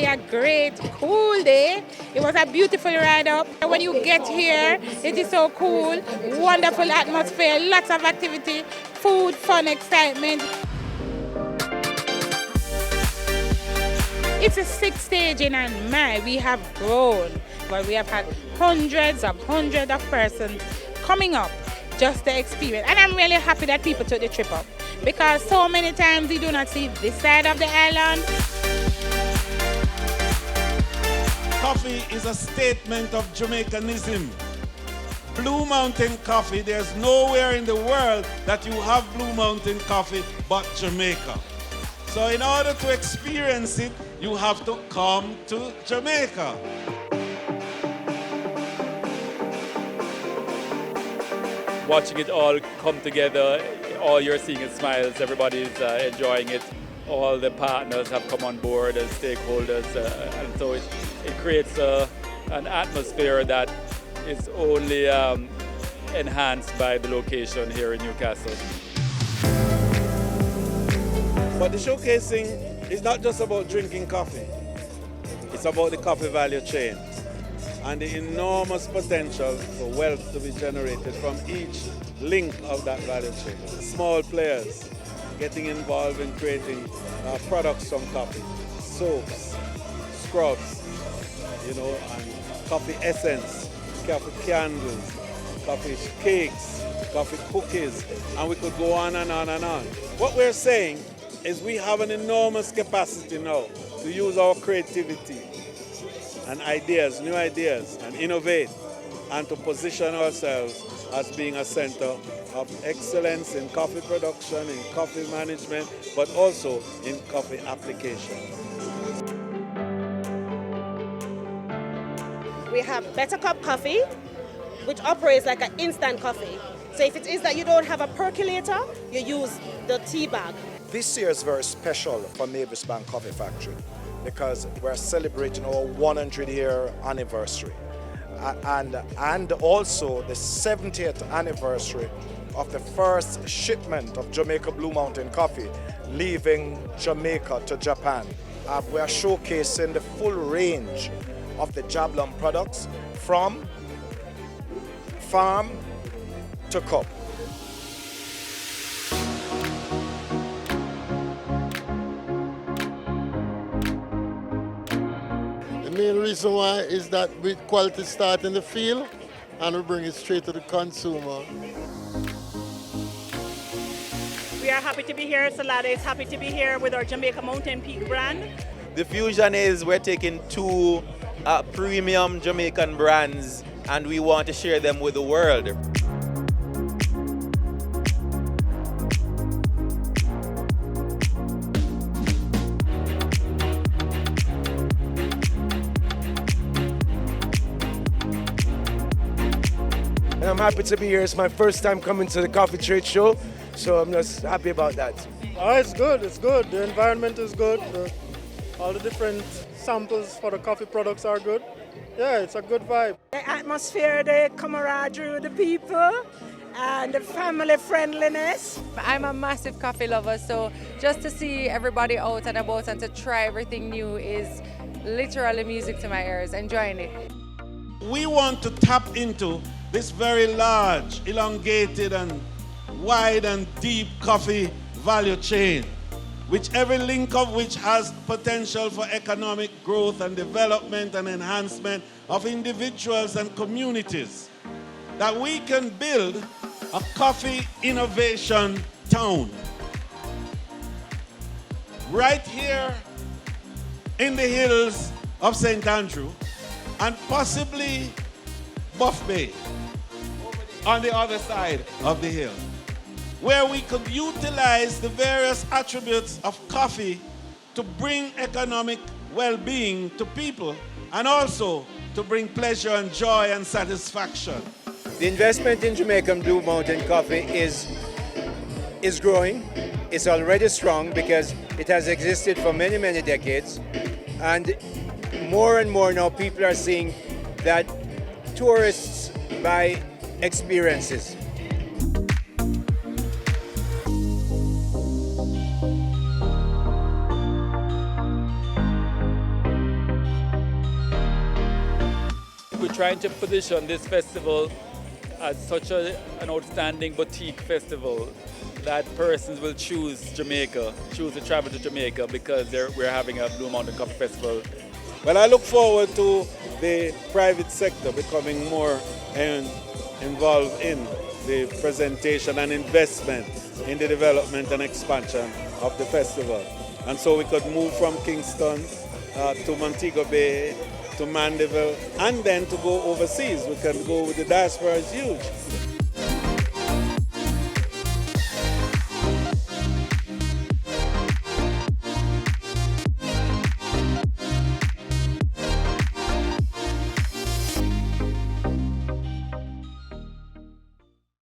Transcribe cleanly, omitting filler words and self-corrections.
really a great, cool day. It was a beautiful ride up. When you get here, it is so cool, wonderful atmosphere, lots of activity, food, fun, excitement. It's a 6th staging and we have grown. But we have had hundreds of persons coming up just to experience. And I'm really happy that people took the trip up because so many times you do not see this side of the island. Coffee is a statement of Jamaicanism. Blue Mountain Coffee, there's nowhere in the world that you have Blue Mountain Coffee but Jamaica. So in order to experience it, you have to come to Jamaica. Watching it all come together, all you're seeing is smiles, everybody's enjoying it. All the partners have come on board as stakeholders, and so it creates an atmosphere that is only enhanced by the location here in Newcastle. But the showcasing is not just about drinking coffee. It's about the coffee value chain and the enormous potential for wealth to be generated from each link of that value chain. Small players getting involved in creating products from coffee, soaps, scrubs, and coffee essence, coffee candles, coffee cakes, coffee cookies, and we could go on and on and on. What we're saying is we have an enormous capacity now to use our creativity and ideas, new ideas, and innovate, and to position ourselves as being a center of excellence in coffee production, in coffee management, but also in coffee application. We have Better Cup Coffee, which operates like an instant coffee. So if it is that you don't have a percolator, you use the tea bag. This year is very special for Mavis Bank Coffee Factory because we're celebrating our 100-year anniversary and also the 70th anniversary of the first shipment of Jamaica Blue Mountain Coffee leaving Jamaica to Japan. We are showcasing the full range of the Jablon products from farm to cup. The main reason why is that with quality start in the field and we bring it straight to the consumer. We are happy to be here. Salada is happy to be here with our Jamaica Mountain Peak brand. The fusion is we're taking two premium Jamaican brands and we want to share them with the world. And I'm happy to be here. It's my first time coming to the coffee trade show, so I'm just happy about that. Oh, it's good. It's good. The environment is good. All the different samples for the coffee products are good. Yeah, it's a good vibe. The atmosphere, the camaraderie with the people, and the family friendliness. I'm a massive coffee lover, so just to see everybody out and about and to try everything new is literally music to my ears. Enjoying it. We want to tap into this very large, elongated and wide and deep coffee value chain, which every link of which has potential for economic growth and development and enhancement of individuals and communities. That we can build a coffee innovation town right here in the hills of St. Andrew and possibly Buff Bay on the other side of the hill, where we could utilize the various attributes of coffee to bring economic well-being to people and also to bring pleasure and joy and satisfaction. The investment in Jamaican Blue Mountain Coffee is growing. It's already strong because it has existed for many, many decades. And more now people are seeing that tourists buy experiences. we're trying to position this festival as such an outstanding boutique festival that persons will choose to travel to Jamaica because we're having a Blue Mountain Coffee Festival. Well, I look forward to the private sector becoming more involved in the presentation and investment in the development and expansion of the festival. And so we could move from Kingston to Montego Bay, to Mandeville, and then to go overseas. We can go with the diaspora is huge.